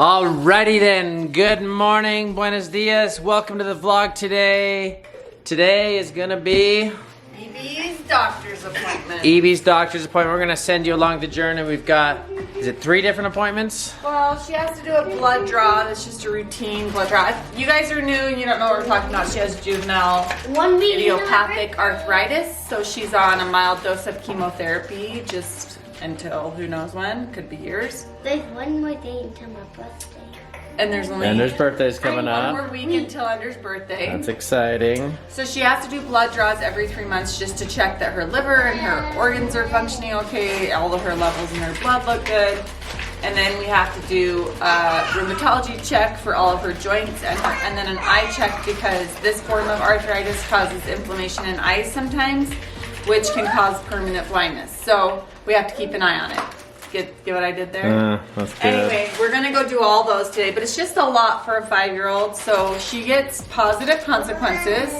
Alrighty then, good morning, buenos dias, welcome to the vlog today. Today is gonna be Evie's doctor's appointment. We're gonna send you along the journey. We've got, is it 3 different appointments? Well, she has to do a blood draw. That's just a routine blood draw. If you guys are new and you don't know what we're talking about, she has juvenile idiopathic arthritis. So she's on a mild dose of chemotherapy just until who knows when, could be years. There's one more day until my birthday. And there's only Andrew's birthday's coming up. one more week until Andrew's birthday. That's exciting. So she has to do blood draws every 3 months just to check that her liver and her organs are functioning okay, all of her levels in her blood look good. And then we have to do a rheumatology check for all of her joints and then an eye check because this form of arthritis causes inflammation in eyes sometimes, which can cause permanent blindness. So we have to keep an eye on it. Get what I did there? That's good. Anyway, we're gonna go do all those today, but it's just a lot for a 5-year-old, so she gets positive consequences.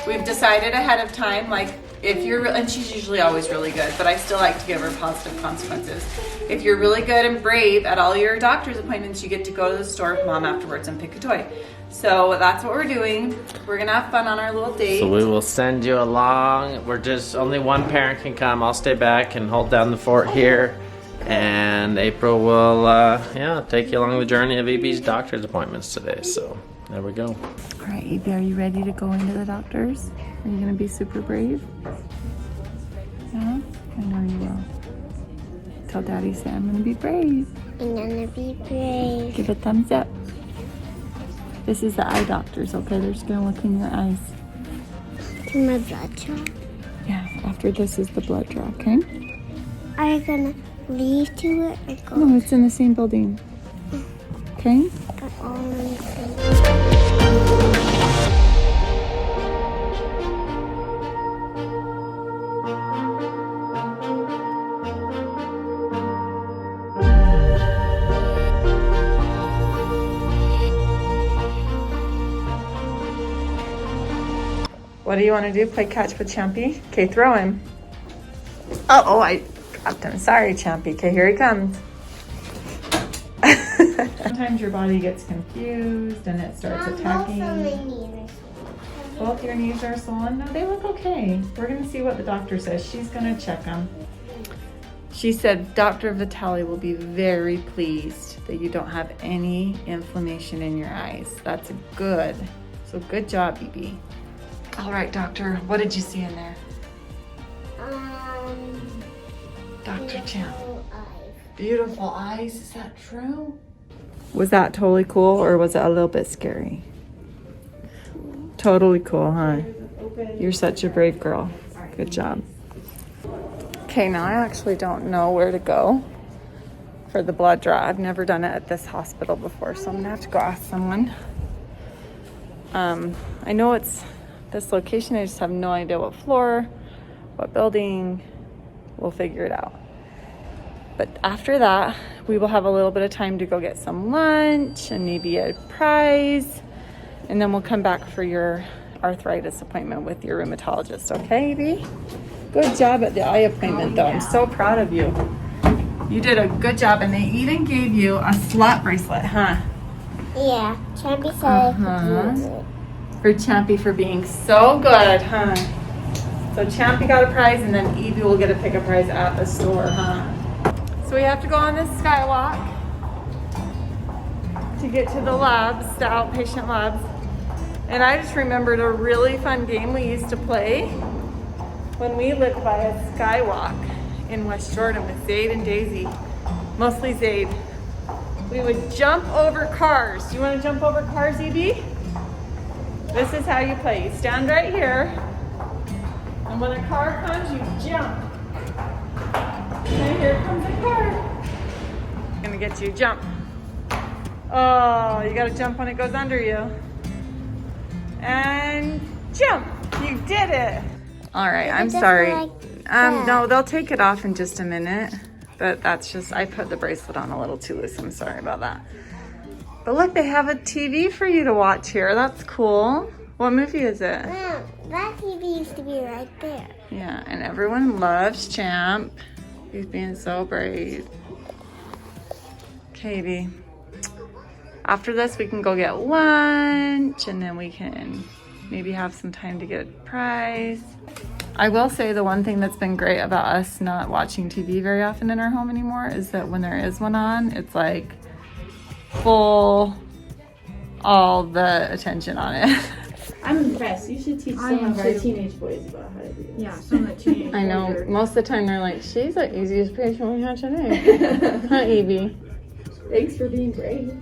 We've decided ahead of time, like if you're, and she's usually always really good, but I still like to give her positive consequences. If you're really good and brave at all your doctor's appointments, you get to go to the store with mom afterwards and pick a toy. So that's what we're doing. We're gonna have fun on our little date. So we will send you along. We're just, only one parent can come. I'll stay back and hold down the fort here. And April will, take you along the journey of EB's doctor's appointments today. So there we go. All right, Evie, are you ready to go into the doctor's? Are you gonna be super brave? Yeah, I know you will. Tell Daddy, say I'm gonna be brave. I'm gonna be brave. Give a thumbs up. This is the eye doctors, okay? They're just gonna look in your eyes. To my blood draw. Yeah, after this is the blood draw, okay? Are you gonna leave to it or go? No, it's in the same building. Okay? Go all in the same. What do you want to do? Play catch with Champy? Okay, throw him. Oh, I dropped him. Sorry, Champy. Okay, here he comes. Sometimes your body gets confused and it starts attacking. Both your knees are swollen? No, they look okay. We're going to see what the doctor says. She's going to check them. She said Dr. Vitale will be very pleased that you don't have any inflammation in your eyes. That's good. So good job, BB. All right, doctor, what did you see in there? Dr. Champ. Beautiful eyes, is that true? Was that totally cool or was it a little bit scary? Totally cool, huh? You're such a brave girl. Good job. Okay, now I actually don't know where to go for the blood draw. I've never done it at this hospital before, so I'm gonna have to go ask someone. I know it's this location, I just have no idea what floor, what building. We'll figure it out. But after that, we will have a little bit of time to go get some lunch and maybe a prize. And then we'll come back for your arthritis appointment with your rheumatologist, okay, Evie? Good job at the eye appointment, though. I'm so proud of you. You did a good job, and they even gave you a slot bracelet, huh? Yeah, Champy said I could use it. For Champy for being so good, huh? So Champy got a prize, and then Evie will get to pick a prize at the store, huh? So we have to go on this skywalk to get to the labs, the outpatient labs. And I just remembered a really fun game we used to play when we lived by a skywalk in West Jordan with Zade and Daisy, mostly Zade. We would jump over cars. Do you want to jump over cars, Evie? This is how you play. You stand right here, and when a car comes, you jump. And here comes a car. I'm gonna get you, jump. Oh, you gotta jump when it goes under you. And jump, you did it. All right, I'm sorry. No, they'll take it off in just a minute, but that's just, I put the bracelet on a little too loose. I'm sorry about that. But look, they have a TV for you to watch here. That's cool. What movie is it? Mom, that TV used to be right there. Yeah, and everyone loves Champ. He's being so brave. Katie, After this, we can go get lunch, and then we can maybe have some time to get a prize. I will say the one thing that's been great about us not watching TV very often in our home anymore is that when there is one on, it's like full, all the attention on it. I'm impressed. You should teach some of our teenage boys about how to do this. Yeah, some of the teenage boys. I know. Most of the time they're like, she's the easiest patient we had today. Huh, Evie? Thanks for being brave.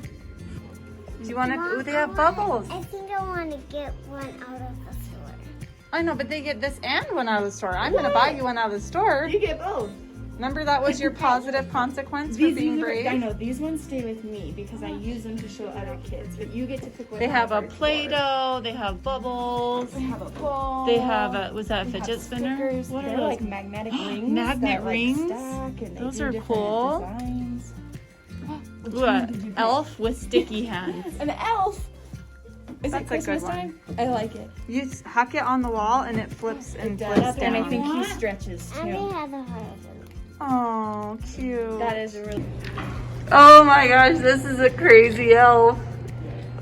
Do you want to? Ooh, they have bubbles. I think I want to get one out of the store. I know, but they get this and one out of the store. I'm going to buy you one out of the store. You get both. Remember that was your positive consequence for being brave? I know, these ones stay with me because I use them to show other kids, but you get to pick what They have a Play-Doh, they have bubbles, They have a ball. they have a, was that a fidget spinner? Stickers. What They're are those? like magnetic rings. Magnet that, like, rings? stack, and they Those do are different cool. Designs. Which Ooh, one did you an pick? elf with sticky hands. An elf! Is That's it a Christmas good one. time? I like it. You huck it on the wall and it flips and It flips does, down. and I think he stretches And they too. have a heart. Oh, cute. That is a really... Oh my gosh, this is a crazy elf.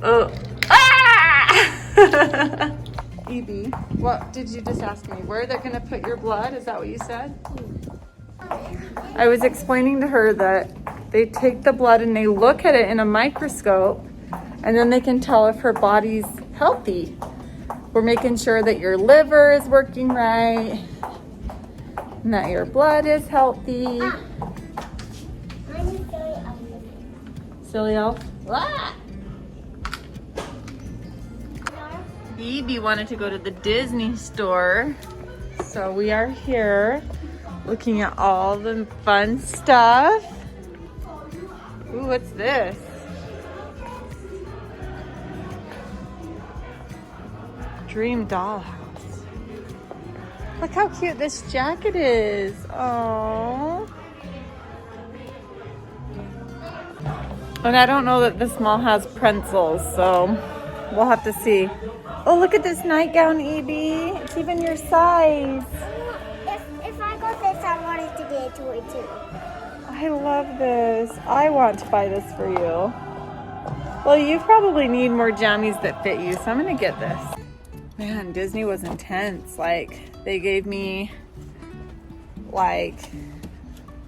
Oh. Ah! Evie, what did you just ask me? Where they're gonna put your blood? Is that what you said? I was explaining to her that they take the blood and they look at it in a microscope and then they can tell if her body's healthy. We're making sure that your liver is working right and that your blood is healthy. Silly elf. Ah! Evie wanted to go to the Disney store. So we are here looking at all the fun stuff. Ooh, what's this? Dream dollhouse. Look how cute this jacket is. Oh. And I don't know that this mall has pretzels, so we'll have to see. Oh, look at this nightgown, Evie. It's even your size. If I got this, I wanted to get a toy too. I love this. I want to buy this for you. Well, you probably need more jammies that fit you, so I'm gonna get this. Man, Disney was intense. Like, they gave me like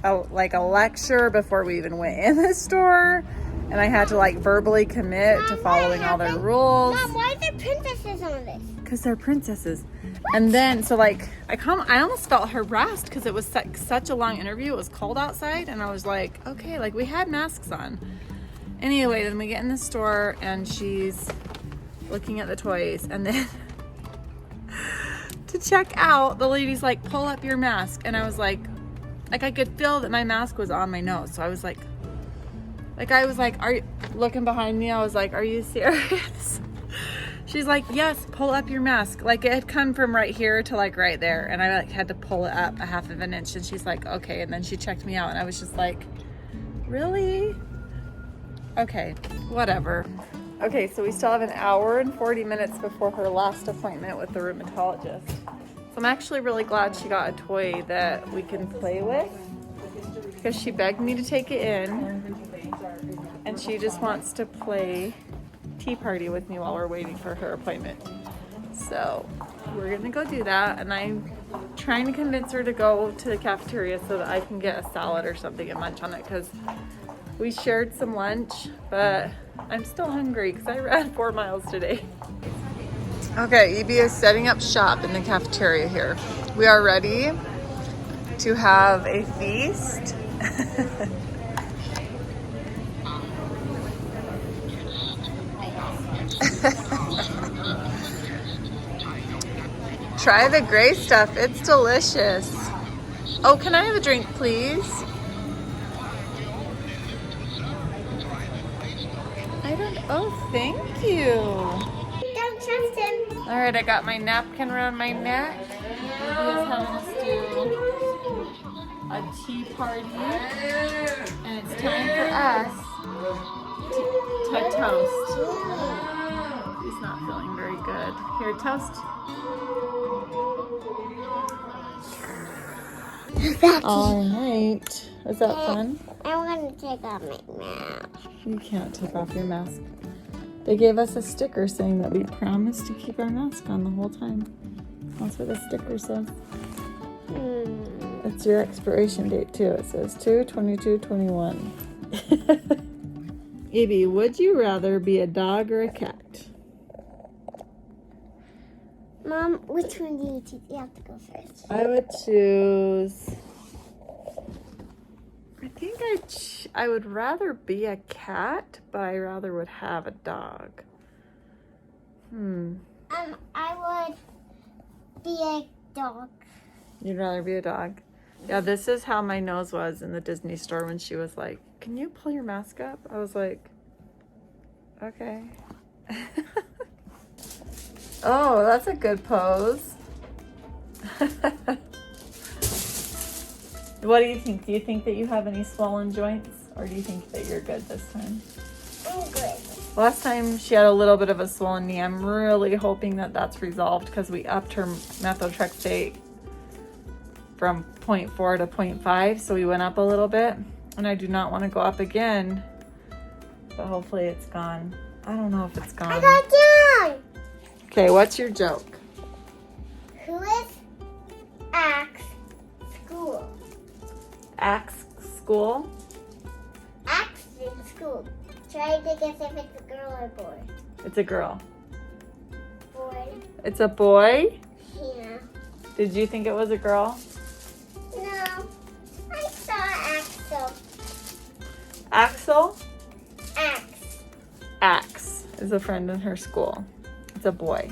a lecture before we even went in the store, and I had to like verbally commit to following all their rules. Mom, why are there princesses on this? Because they're princesses. And then, so like, I almost felt harassed because it was such a long interview. It was cold outside, and I was like, okay, like we had masks on. Anyway, then we get in the store, and she's looking at the toys, and then to check out, the lady's like, pull up your mask. And I was like I could feel that my mask was on my nose. So I was like, are you looking behind me? I was like, are you serious? She's like, yes, pull up your mask. Like, it had come from right here to like right there. And I like had to pull it up a half of an inch. And she's like, okay. And then she checked me out, and I was just like, really? Okay, whatever. Okay, so we still have an hour and 40 minutes before her last appointment with the rheumatologist. So I'm actually really glad she got a toy that we can play with, because she begged me to take it in, and she just wants to play tea party with me while we're waiting for her appointment. So we're gonna go do that, and I'm trying to convince her to go to the cafeteria so that I can get a salad or something and munch on it, because we shared some lunch, but I'm still hungry because I ran 4 miles today. Okay, Evie is setting up shop in the cafeteria here. We are ready to have a feast. Try the gray stuff, it's delicious. Oh, can I have a drink, please? Oh, thank you. Don't trust him. All right, I got my napkin around my neck. He's having us do a tea party, and it's time for us to toast. He's not feeling very good. Here, toast. All right. Is that fun? I'm gonna take off my mask. You can't take off your mask. They gave us a sticker saying that we promised to keep our mask on the whole time. That's what the sticker says. It's your expiration date too. It says 2/22/21. Evie, would you rather be a dog or a cat? Mom, which one do you choose? You have to go first. I would choose. I think I would rather be a cat, but I rather would have a dog. I would be a dog. You'd rather be a dog. Yeah, this is how my nose was in the Disney store when she was like, "Can you pull your mask up?" I was like, "Okay." Oh, that's a good pose. What do you think? Do you think that you have any swollen joints, or do you think that you're good this time? I'm good. Last time she had a little bit of a swollen knee. I'm really hoping that that's resolved because we upped her methotrexate from 0.4 to 0.5, so we went up a little bit, and I do not want to go up again, but hopefully it's gone. I don't know if it's gone. I got down. Okay, what's your joke? Who is Axe School? Axe School? Axe in school. Try to guess if it's a girl or boy. It's a girl. Boy. It's a boy? Yeah. Did you think it was a girl? No. I saw Axel. Axel? Axe. Axe is a friend in her school. It's a boy.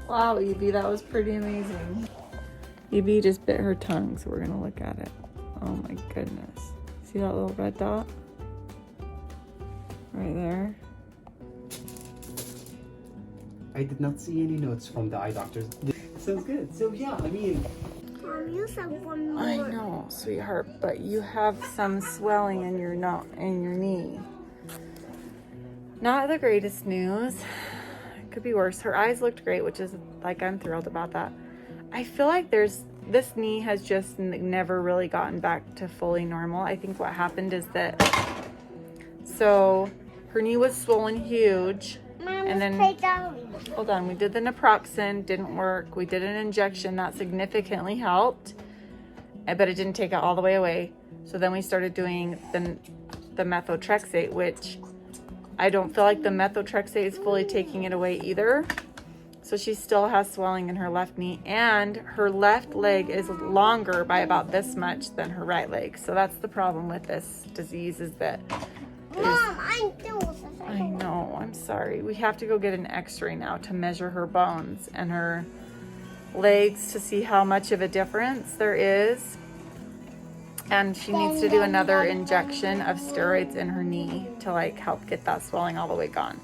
Wow, Evie, that was pretty amazing. Evie just bit her tongue, so we're gonna look at it. Oh my goodness. See that little red dot? Right there. I did not see any notes from the eye doctors. Sounds good. So yeah, I mean, You said one more. I know, sweetheart, but you have some swelling in your knee. Not the greatest news. It could be worse. Her eyes looked great, which is like, I'm thrilled about that. I feel like this knee has just never really gotten back to fully normal. I think what happened is that, so her knee was swollen huge. Mom, And let's then- play Dolly. Hold on, we did the naproxen, didn't work. We did an injection that significantly helped, but it didn't take it all the way away. So then we started doing the methotrexate, which I don't feel like the methotrexate is fully taking it away either. So she still has swelling in her left knee, and her left leg is longer by about this much than her right leg. So that's the problem with this disease, is that Mom, I know. I know, I'm sorry. We have to go get an x-ray now to measure her bones and her legs to see how much of a difference there is. And she needs to do another injection of steroids in her knee to like help get that swelling all the way gone.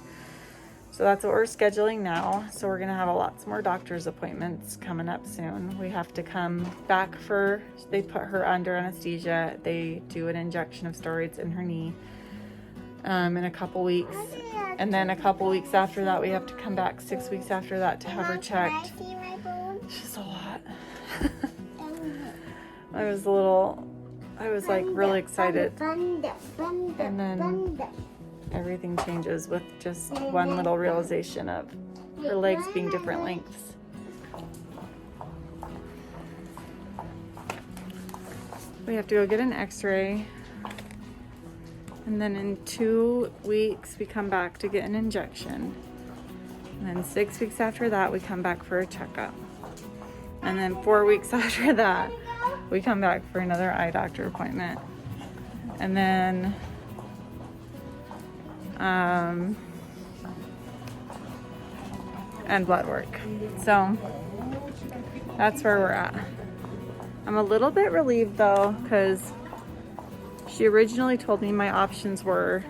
So that's what we're scheduling now. So we're gonna have lots more doctor's appointments coming up soon. We have to come back they put her under anesthesia. They do an injection of steroids in her knee. In a couple weeks, and then a couple weeks after that we have to come back 6 weeks after that to have her checked. Can I see my bone? It's just a lot. I was like really excited, and then everything changes with just one little realization of her legs being different lengths. We have to go get an x-ray. And then in 2 weeks, we come back to get an injection. And then 6 weeks after that, we come back for a checkup. And then 4 weeks after that, we come back for another eye doctor appointment. And then, and blood work. So that's where we're at. I'm a little bit relieved though, because she originally told me my options were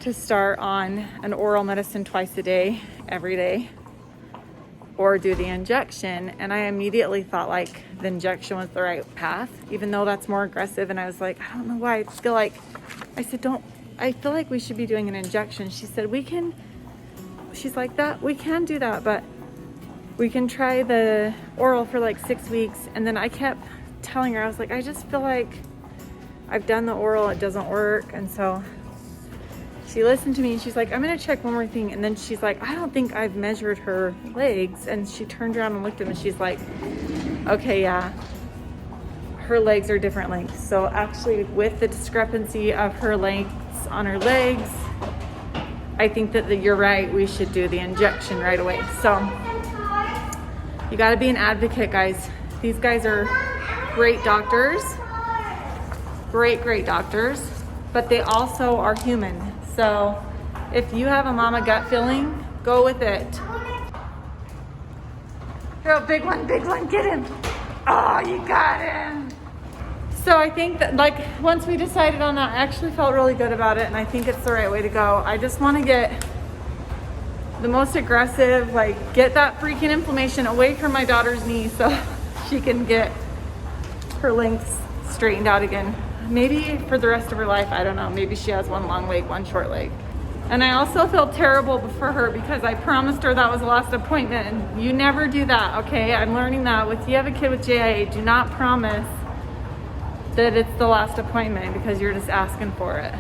to start on an oral medicine twice a day, every day, or do the injection. And I immediately thought like the injection was the right path, even though that's more aggressive. And I was like, I don't know why. I feel like we should be doing an injection. She said, she's like, we can do that, but we can try the oral for like 6 weeks. And then I kept telling her, I was like, I just feel like I've done the oral, it doesn't work. And so she listened to me and she's like, I'm gonna check one more thing. And then she's like, I don't think I've measured her legs. And she turned around and looked at him and she's like, okay, yeah, her legs are different lengths. So actually with the discrepancy of her lengths on her legs, I think that you're right, we should do the injection right away. So you gotta be an advocate, guys. These guys are great doctors, great doctors, but they also are human. So if you have a mama gut feeling, go with it. Go, big one, get him. Oh, you got him. So I think that like once we decided on that, I actually felt really good about it and I think it's the right way to go. I just want to get the most aggressive, like get that freaking inflammation away from my daughter's knee so she can get her lengths straightened out again. Maybe for the rest of her life, I don't know. Maybe she has one long leg, one short leg. And I also feel terrible for her because I promised her that was the last appointment and you never do that, okay? I'm learning that with you have a kid with JIA, do not promise that it's the last appointment because you're just asking for it.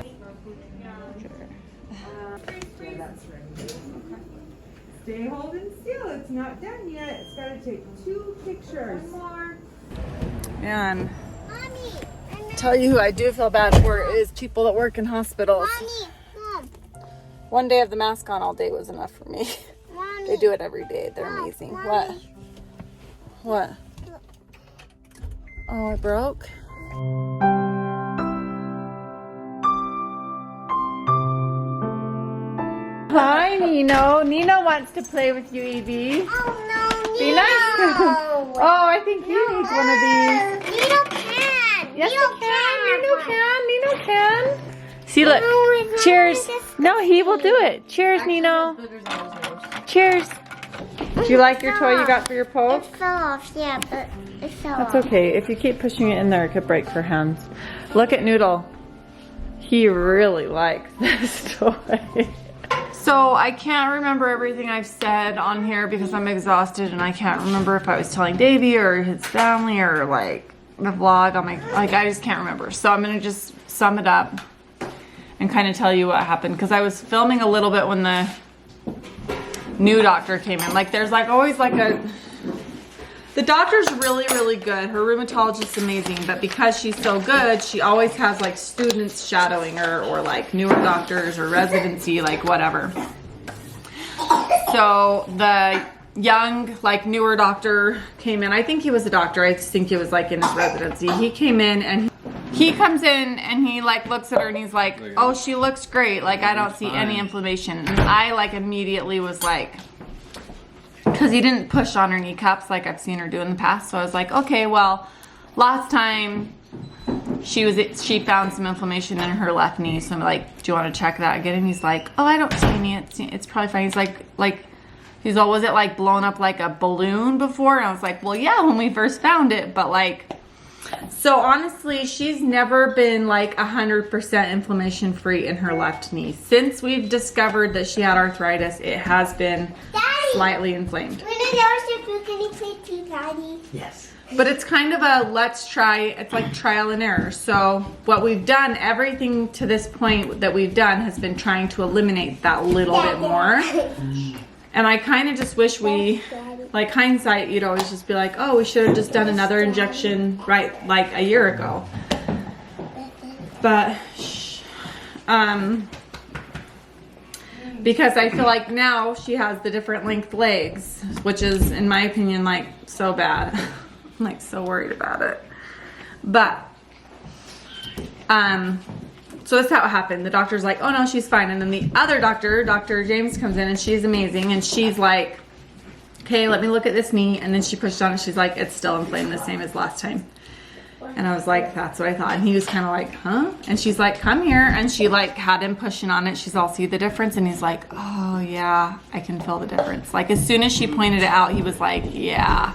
Stay holding still, it's not done yet. It's gotta take 2 pictures. One more. Man, Mommy, tell you who I do feel bad for is people that work in hospitals. Mommy, Mom, One day of the mask on all day was enough for me. Mommy. They do it every day, they're amazing. What? What? Oh, it broke? Hi, Nino. Nino wants to play with you, Evie. Oh no, Be nice. Nino. Oh, I think you need one of these. Nino can. Yes, Nino he can. Nino have can. Nino can. See, look. No, it's not Cheers. disgusting. No, he will do it. Cheers, Nino. Cheers. Do you like your toy you got for your It poke? fell off, yeah, but it fell That's off. okay. If you keep pushing it in there, it could break her hands. Look at Noodle. He really likes this toy. So I can't remember everything I've said on here because I'm exhausted and I can't remember if I was telling Davey or his family or like the vlog on my, like I just can't remember. So I'm gonna just sum it up and kind of tell you what happened because I was filming a little bit when the new doctor came in. Like there's like always like the doctor's really good. Her rheumatologist's amazing, but because she's so good, she always has like students shadowing her or like newer doctors or residency, like whatever. So the young, like newer doctor came in. I think he was a doctor. I just think he was like in his residency. He came in and he comes in and he like looks at her and he's like, oh, she looks great. Like I don't see any inflammation. And I like immediately was like, because he didn't push on her kneecaps like I've seen her do in the past. So I was like, okay, well, last time she found some inflammation in her left knee. So I'm like, do you want to check that again? And he's like, oh, I don't see any. It's probably fine. He's like, he's all, was it like blown up like a balloon before? And I was like, well, yeah, when we first found it, but like, so honestly, she's never been like 100% inflammation free in her left knee. Since we've discovered that she had arthritis, it has been slightly inflamed. When I was your can you play too, Daddy? Yes. But it's kind of a let's try, it's like trial and error. So what we've done, everything to this point that we've done has been trying to eliminate that little bit more. And I kind of just wish we, like hindsight, you'd always just be like, oh, we should have just done another injection right like a year ago. But, because I feel like now she has the different length legs, which is, in my opinion, like so bad. I'm like so worried about it. But, so that's how it happened. The doctor's like, oh no, she's fine. And then the other doctor, Dr. James, comes in and she's amazing. And she's like, okay, let me look at this knee. And then she pushed on it. She's like, it's still inflamed the same as last time. And I was like, that's what I thought. And he was kind of like, huh? And she's like, come here. And she like had him pushing on it. She's all, see the difference? And he's like, oh yeah, I can feel the difference. Like as soon as she pointed it out, he was like, yeah,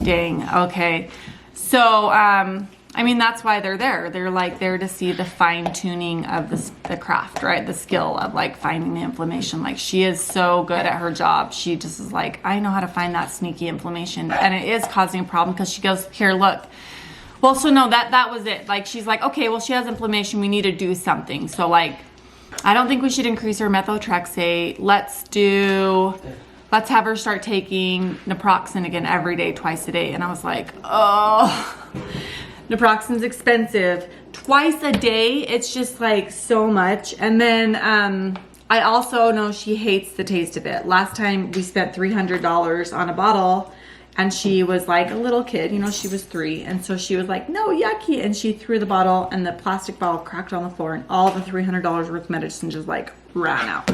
dang, okay. So, I mean, that's why they're there. They're like there to see the fine tuning of the craft, right? The skill of like finding the inflammation. Like she is so good at her job. She just is like, I know how to find that sneaky inflammation. And it is causing a problem because she goes, here, look. Well, so no, that was it. Like she's like, okay, well she has inflammation. We need to do something. So like, I don't think we should increase her methotrexate. Let's have her start taking naproxen again every day, twice a day. And I was like, oh, naproxen's expensive. Twice a day, it's just like so much. And then I also know she hates the taste of it. Last time we spent $300 on a bottle and she was like a little kid, you know, she was 3. And so she was like, no, yucky. And she threw the bottle and the plastic bottle cracked on the floor and all the $300 worth of medicine just like ran out.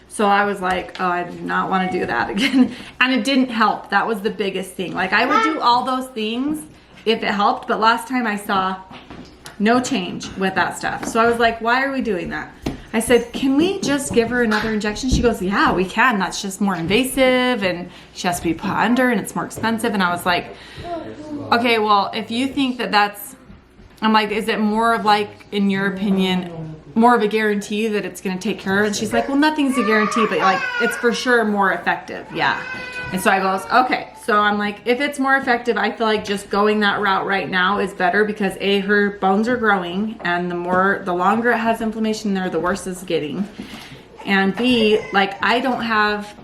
So I was like, oh, I do not want to do that again. And it didn't help. That was the biggest thing. Like I would do all those things if it helped, but last time I saw no change with that stuff. So I was like, why are we doing that? I said, can we just give her another injection? She goes, yeah, we can. That's just more invasive and she has to be put under and it's more expensive. And I was like, okay, well, if you think that's, I'm like, is it more of like, in your opinion, more of a guarantee that it's going to take care of? And she's like, well, nothing's a guarantee, but like, it's for sure more effective. Yeah. And so I goes, okay. So I'm like, if it's more effective, I feel like just going that route right now is better because A, her bones are growing and the longer it has inflammation there, the worse it's getting. And B, like I don't have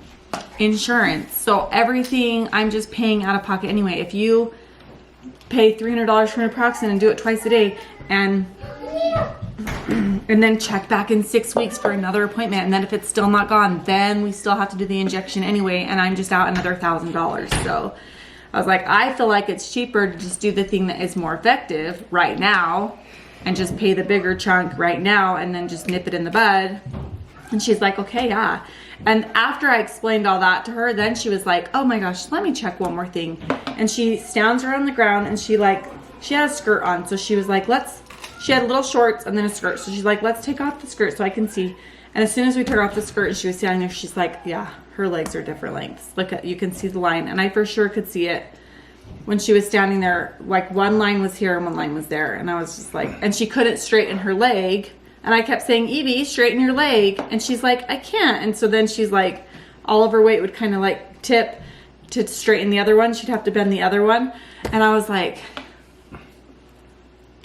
insurance. So everything I'm just paying out of pocket anyway. If you pay $300 for naproxen and do it twice a day and then check back in 6 weeks for another appointment, and then if it's still not gone, then we still have to do the injection anyway, and I'm just out another $1,000. So I was like, I feel like it's cheaper to just do the thing that is more effective right now and just pay the bigger chunk right now and then just nip it in the bud. And she's like, okay, yeah. And after I explained all that to her, then she was like, oh my gosh, let me check one more thing. And she stands her on the ground and she had a skirt on. So she was like, she had little shorts and then a skirt. So she's like, let's take off the skirt so I can see. And as soon as we took off the skirt and she was standing there, she's like, yeah, her legs are different lengths. Look at, you can see the line. And I for sure could see it when she was standing there. Like one line was here and one line was there. And I was just like, and she couldn't straighten her leg. And I kept saying, Evie, straighten your leg. And she's like, I can't. And so then she's like, all of her weight would kind of like tip to straighten the other one. She'd have to bend the other one. And I was like,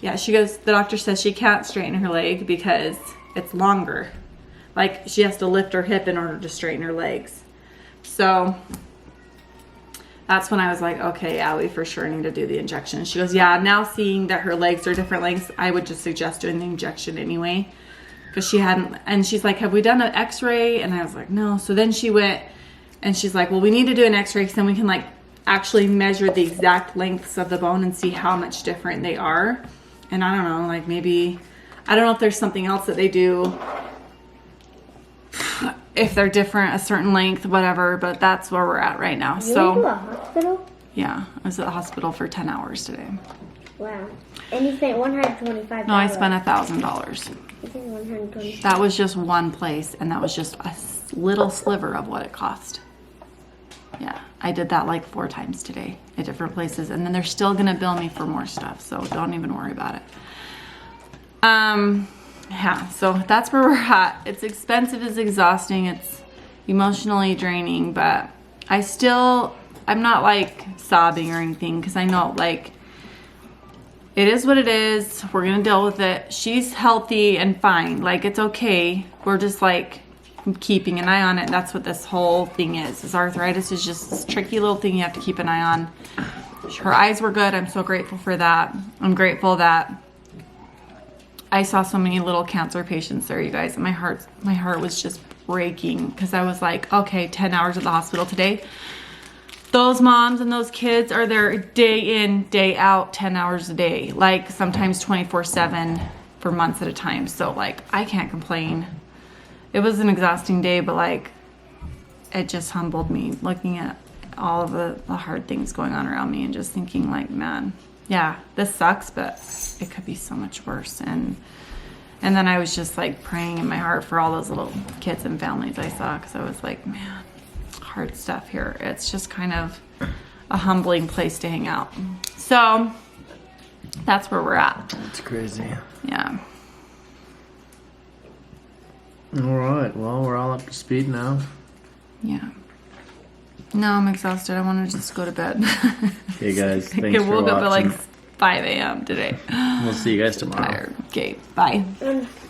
yeah, she goes, the doctor says she can't straighten her leg because it's longer. Like she has to lift her hip in order to straighten her legs. So that's when I was like, okay, yeah, we for sure need to do the injection. She goes, yeah, now seeing that her legs are different lengths, I would just suggest doing the injection anyway. Because she hadn't, and she's like, have we done an x-ray? And I was like, no. So then she went and she's like, well, we need to do an x-ray because then we can like actually measure the exact lengths of the bone and see how much different they are. And I don't know, like maybe, I don't know if there's something else that they do, if they're different, a certain length, whatever, but that's where we're at right now. You went to a hospital? Yeah, I was at the hospital for 10 hours today. Wow. And you spent $125. No, I spent $1,000. You spent $125. That was just one place, and that was just a little sliver of what it cost. Yeah, I did that like 4 times today at different places, and then they're still gonna bill me for more stuff, so don't even worry about it. Yeah, so that's where we're at. It's expensive, it's exhausting, it's emotionally draining, but I'm not like sobbing or anything because I know like it is what it is. We're gonna deal with it. She's healthy and fine, like it's okay. We're just like keeping an eye on it. That's what this whole thing is arthritis is just this tricky little thing you have to keep an eye on. Her eyes were good. I'm so grateful for that. I'm grateful that I saw so many little cancer patients there, you guys. My heart was just breaking because I was like, okay, 10 hours at the hospital today. Those moms and those kids are there day in, day out, 10 hours a day, like sometimes 24/7 for months at a time. So like, I can't complain. It was an exhausting day, but like, it just humbled me looking at all of the hard things going on around me and just thinking like, man, yeah, this sucks, but it could be so much worse. And then I was just like praying in my heart for all those little kids and families I saw, because I was like, man, hard stuff here. It's just kind of a humbling place to hang out. So that's where we're at. It's crazy. Yeah. All right. Well, we're all up to speed now. Yeah. No, I'm exhausted. I want to just go to bed. Okay, guys. I Thanks for woke up at like watching. 5 a.m. today. We'll see you guys tomorrow. Tired. Okay, bye.